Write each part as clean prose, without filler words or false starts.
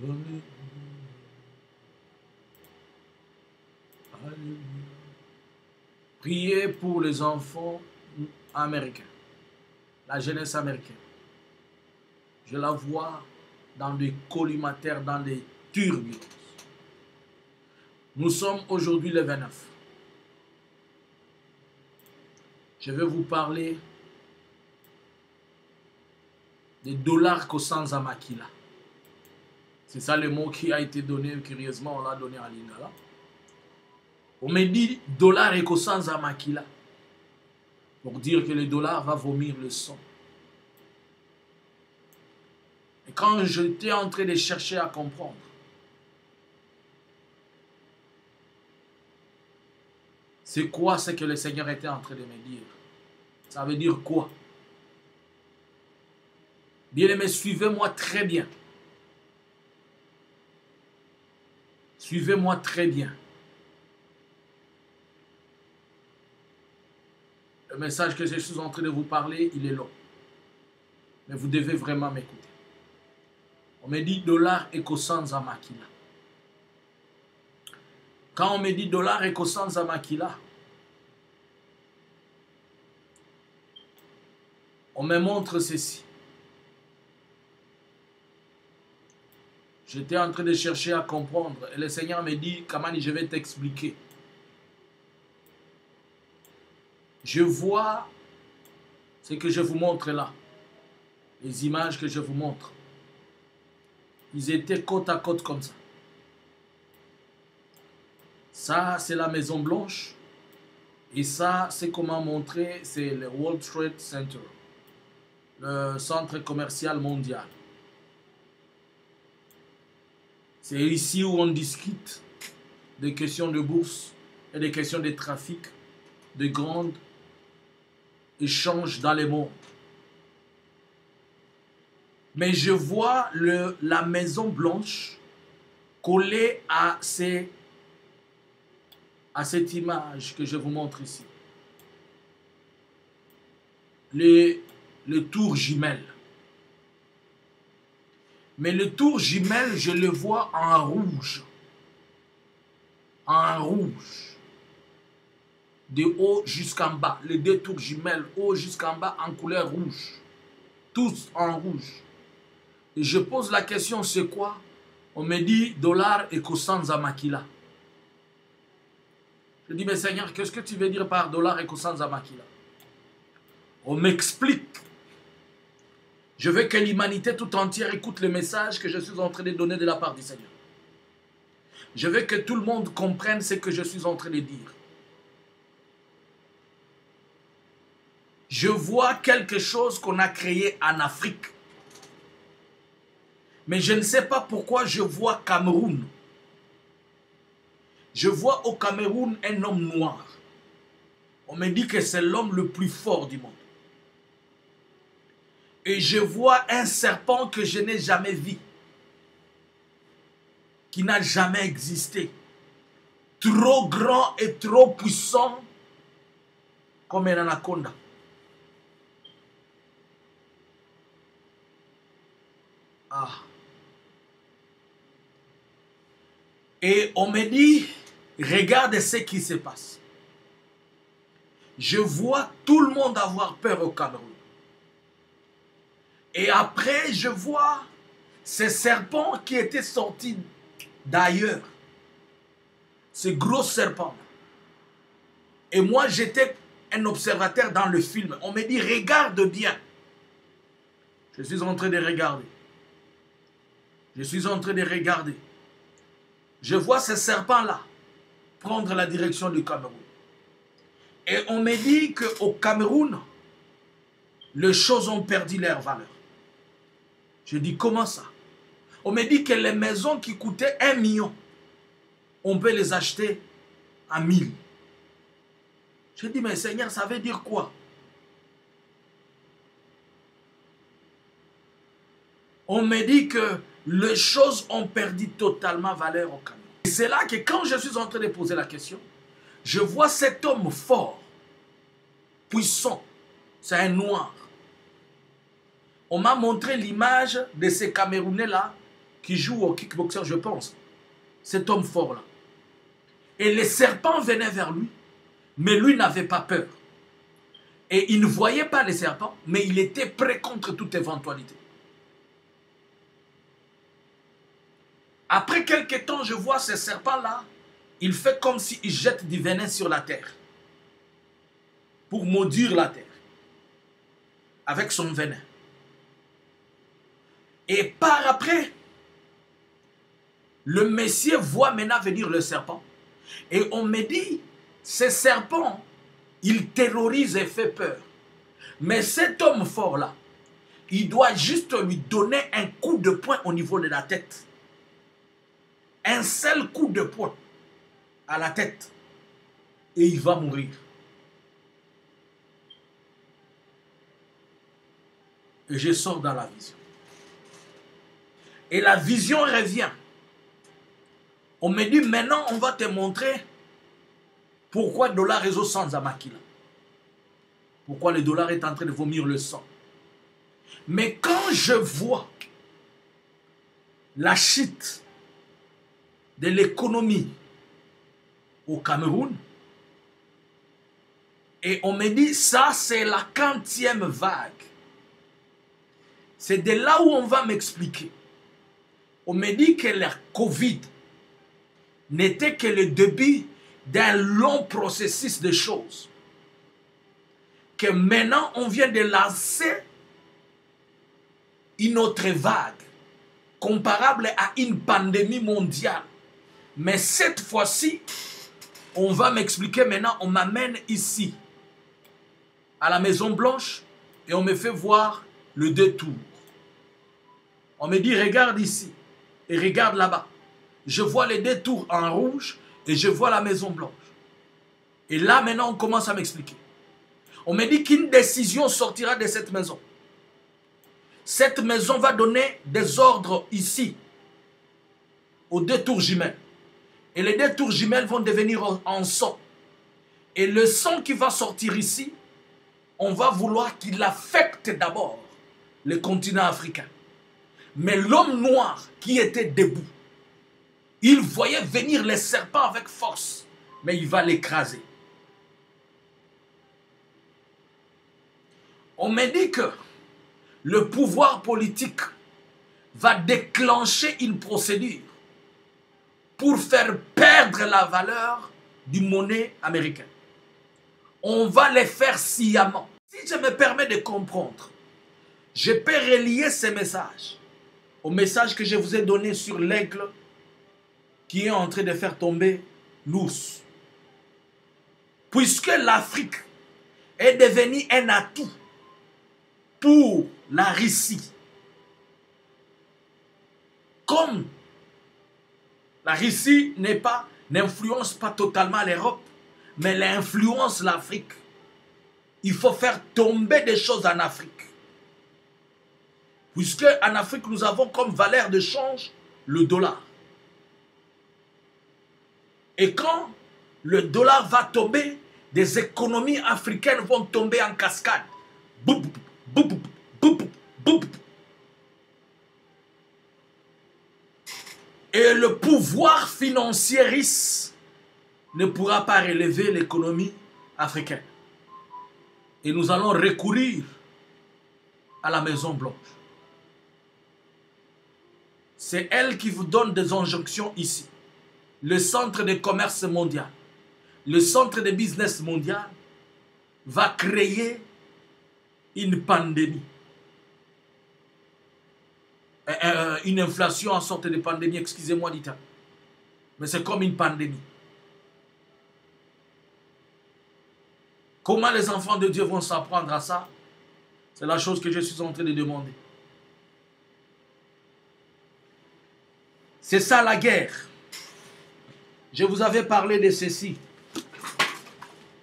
Alléluia. Alléluia. Priez pour les enfants américains, la jeunesse américaine. Je la vois dans des collimateurs, dans des turbulences. Nous sommes aujourd'hui le 29. Je vais vous parler des dollars qu'au Makila. C'est ça le mot qui a été donné, curieusement, on l'a donné à Lingala. On me dit dollar et qu'au Makila. Pour dire que le dollar va vomir le sang. Et quand j'étais en train de chercher à comprendre, c'est quoi ce que le Seigneur était en train de me dire? Ça veut dire quoi? Bien-aimés, suivez-moi très bien. Suivez-moi très bien. Le message que je suis en train de vous parler, il est long. Mais vous devez vraiment m'écouter. On me dit dollar et kosanza makila. Quand on me dit dollar et kosanza makila, on me montre ceci. J'étais en train de chercher à comprendre. Et le Seigneur me dit, Kamani, je vais t'expliquer. Je vois ce que je vous montre là. Les images que je vous montre. Ils étaient côte à côte comme ça. Ça, c'est la Maison Blanche. Et ça, c'est comment montrer, c'est le World Trade Center. Le centre commercial mondial. C'est ici où on discute des questions de bourse et des questions de trafic, de grands échanges dans le monde. Mais je vois la Maison Blanche collée à cette image que je vous montre ici. Le tour jumelle. Mais le tour jumelle, je le vois en rouge. En rouge. De haut jusqu'en bas. Les deux tours jumelles, haut jusqu'en bas, en couleur rouge. Tous en rouge. Et je pose la question, c'est quoi? On me dit dollar et kosanza makila. Je dis, mais Seigneur, qu'est-ce que tu veux dire par dollar et kosanza makila? On m'explique. Je veux que l'humanité tout entière écoute le message que je suis en train de donner de la part du Seigneur. Je veux que tout le monde comprenne ce que je suis en train de dire. Je vois quelque chose qu'on a créé en Afrique. Mais je ne sais pas pourquoi je vois Cameroun. Je vois au Cameroun un homme noir. On me dit que c'est l'homme le plus fort du monde. Et je vois un serpent que je n'ai jamais vu. Qui n'a jamais existé. Trop grand et trop puissant comme un anaconda. Ah. Et on me dit, regarde ce qui se passe. Je vois tout le monde avoir peur au Cameroun. Et après, je vois ces serpents qui étaient sortis d'ailleurs. Ces gros serpents. Et moi, j'étais un observateur dans le film. On me dit, regarde bien. Je suis en train de regarder. Je suis en train de regarder. Je vois ces serpents-là prendre la direction du Cameroun. Et on me dit qu'au Cameroun, les choses ont perdu leur valeur. Je dis, comment ça? On me dit que les maisons qui coûtaient 1 million, on peut les acheter à 1000. Je dis, mais Seigneur, ça veut dire quoi? On me dit que les choses ont perdu totalement valeur au Cameroun. Et c'est là que quand je suis en train de poser la question, je vois cet homme fort, puissant, c'est un noir. On m'a montré l'image de ces Camerounais-là qui joue au kickboxer, je pense. Cet homme fort-là. Et les serpents venaient vers lui, mais lui n'avait pas peur. Et il ne voyait pas les serpents, mais il était prêt contre toute éventualité. Après quelques temps, je vois ces serpents-là, il fait comme s'il jette du venin sur la terre. Pour maudire la terre. Avec son venin. Et par après, le Messie voit maintenant venir le serpent. Et on me dit, ces serpents, ils terrorisent et font peur. Mais cet homme fort-là, il doit juste lui donner un coup de poing au niveau de la tête. Un seul coup de poing à la tête. Et il va mourir. Et je sors dans la vision. Et la vision revient. On me dit, maintenant, on va te montrer pourquoi le dollar réseau sans Amakila. Pourquoi le dollar est en train de vomir le sang. Mais quand je vois la chute de l'économie au Cameroun, et on me dit, ça c'est la 40e vague. C'est de là où on va m'expliquer. On me dit que la Covid n'était que le début d'un long processus de choses. Que maintenant, on vient de lancer une autre vague comparable à une pandémie mondiale. Mais cette fois-ci, on va m'expliquer maintenant, on m'amène ici, à la Maison Blanche, et on me fait voir le détour. On me dit, regarde ici, et regarde là-bas. Je vois les détours en rouge, et je vois la Maison Blanche. Et là, maintenant, on commence à m'expliquer. On me dit qu'une décision sortira de cette maison. Cette maison va donner des ordres ici, aux deux tours jumelles. Et les deux tours jumelles vont devenir en sang. Et le sang qui va sortir ici, on va vouloir qu'il affecte d'abord le continent africain. Mais l'homme noir qui était debout, il voyait venir les serpents avec force, mais il va l'écraser. On me dit que le pouvoir politique va déclencher une procédure pour faire perdre la valeur du monnaie américaine. On va les faire sciemment. Si je me permets de comprendre, je peux relier ces messages au message que je vous ai donné sur l'aigle qui est en train de faire tomber l'ours. Puisque l'Afrique est devenue un atout pour la Russie. Comme la Russie n'influence pas totalement l'Europe, mais elle influence l'Afrique. Il faut faire tomber des choses en Afrique. Puisque en Afrique, nous avons comme valeur de change le dollar. Et quand le dollar va tomber, des économies africaines vont tomber en cascade. Boum, boum, boum, boum. Et le pouvoir financier russe ne pourra pas relever l'économie africaine. Et nous allons recourir à la Maison Blanche. C'est elle qui vous donne des injonctions ici. Le centre de commerce mondial, le centre de business mondial va créer une pandémie. Une inflation en sorte de pandémie, excusez-moi du terme. Mais c'est comme une pandémie. Comment les enfants de Dieu vont s'apprendre à ça? C'est la chose que je suis en train de demander. C'est ça la guerre. Je vous avais parlé de ceci.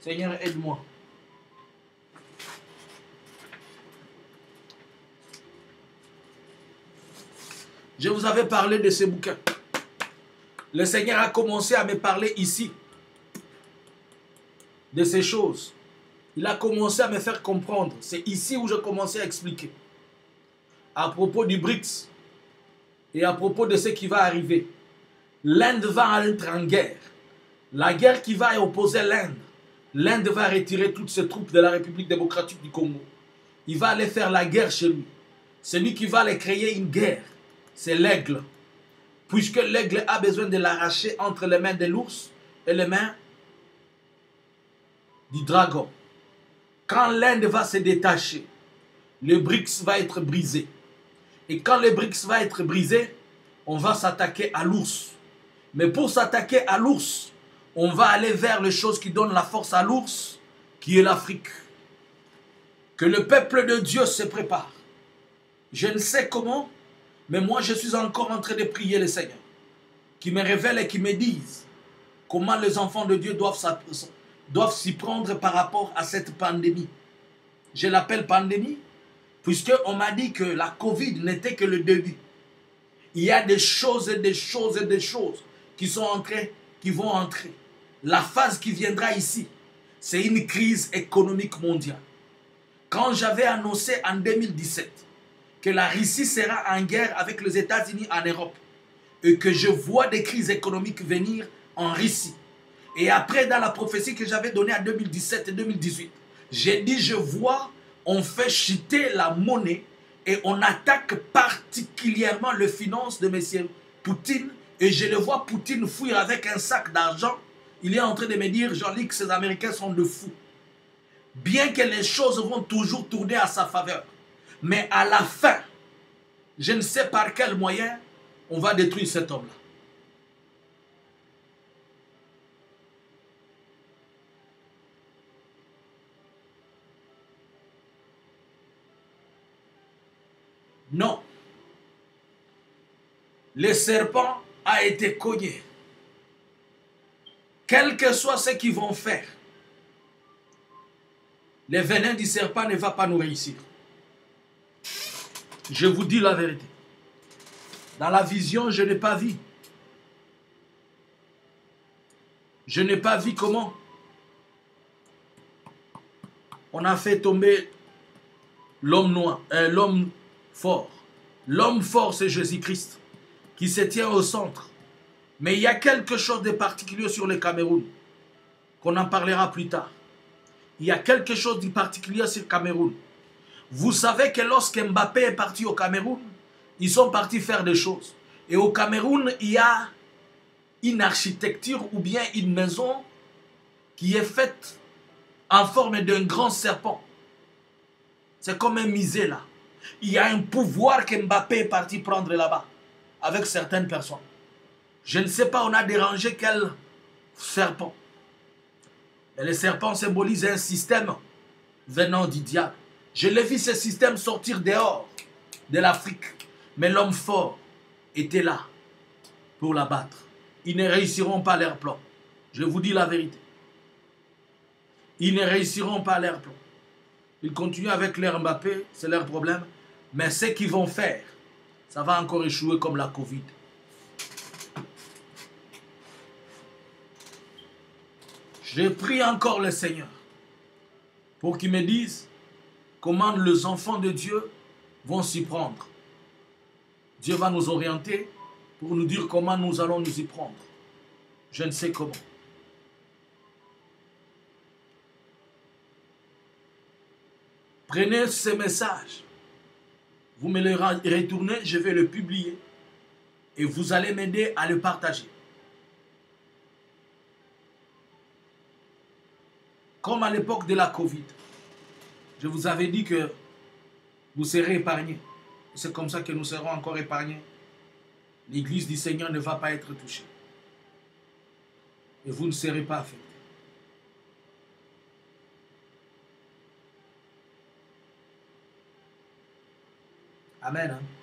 Seigneur, aide-moi. Je vous avais parlé de ces bouquins. Le Seigneur a commencé à me parler ici de ces choses. Il a commencé à me faire comprendre. C'est ici où je commençais à expliquer. À propos du BRICS. Et à propos de ce qui va arriver, l'Inde va être en guerre. La guerre qui va opposer l'Inde. L'Inde va retirer toutes ses troupes de la République démocratique du Congo. Il va aller faire la guerre chez lui. Celui qui va aller créer une guerre, c'est l'aigle. Puisque l'aigle a besoin de l'arracher entre les mains de l'ours et les mains du dragon. Quand l'Inde va se détacher, le BRICS va être brisé. Et quand le BRICS va être brisé, on va s'attaquer à l'ours. Mais pour s'attaquer à l'ours, on va aller vers les choses qui donnent la force à l'ours, qui est l'Afrique. Que le peuple de Dieu se prépare. Je ne sais comment, mais moi je suis encore en train de prier le Seigneur, qui me révèle et qui me dise comment les enfants de Dieu doivent s'y prendre par rapport à cette pandémie. Je l'appelle pandémie, puisqu'on m'a dit que la Covid n'était que le début. Il y a des choses et des choses et des choses qui vont entrer. La phase qui viendra ici, c'est une crise économique mondiale. Quand j'avais annoncé en 2017 que la Russie sera en guerre avec les États-Unis en Europe et que je vois des crises économiques venir en Russie, et après dans la prophétie que j'avais donnée en 2017 et 2018, j'ai dit je vois, on fait chuter la monnaie et on attaque particulièrement les finances de M. Poutine, et je le vois Poutine fuir avec un sac d'argent. Il est en train de me dire, Jean-Luc, ces Américains sont de fous. Bien que les choses vont toujours tourner à sa faveur. Mais à la fin, je ne sais par quel moyen, on va détruire cet homme-là. Non. Le serpent a été cogné. Quel que soit ce qu'ils vont faire, le venin du serpent ne va pas nous réussir. Je vous dis la vérité. Dans la vision, je n'ai pas vu. Je n'ai pas vu comment on a fait tomber l'homme noir, l'homme fort. L'homme fort, c'est Jésus-Christ, qui se tient au centre. Mais il y a quelque chose de particulier sur le Cameroun, qu'on en parlera plus tard. Il y a quelque chose de particulier sur le Cameroun. Vous savez que lorsque Mbappé est parti au Cameroun, ils sont partis faire des choses. Et au Cameroun, il y a une architecture ou bien une maison qui est faite en forme d'un grand serpent. C'est comme un musée là. Il y a un pouvoir que Mbappé est parti prendre là-bas avec certaines personnes. Je ne sais pas, on a dérangé quel serpent. Et le serpent symbolise un système venant du diable. Je l'ai vu ce système sortir dehors de l'Afrique. Mais l'homme fort était là pour l'abattre. Ils ne réussiront pas leur plan. Je vous dis la vérité. Ils ne réussiront pas leur plan. Ils continuent avec leur Mbappé, c'est leur problème. Mais ce qu'ils vont faire, ça va encore échouer comme la Covid. Je prie encore le Seigneur pour qu'il me dise comment les enfants de Dieu vont s'y prendre. Dieu va nous orienter pour nous dire comment nous allons nous y prendre. Je ne sais comment. Prenez ce message, vous me le retournez, je vais le publier et vous allez m'aider à le partager. Comme à l'époque de la Covid, je vous avais dit que vous serez épargnés. C'est comme ça que nous serons encore épargnés. L'église du Seigneur ne va pas être touchée. Et vous ne serez pas affectés. Amen. Hein?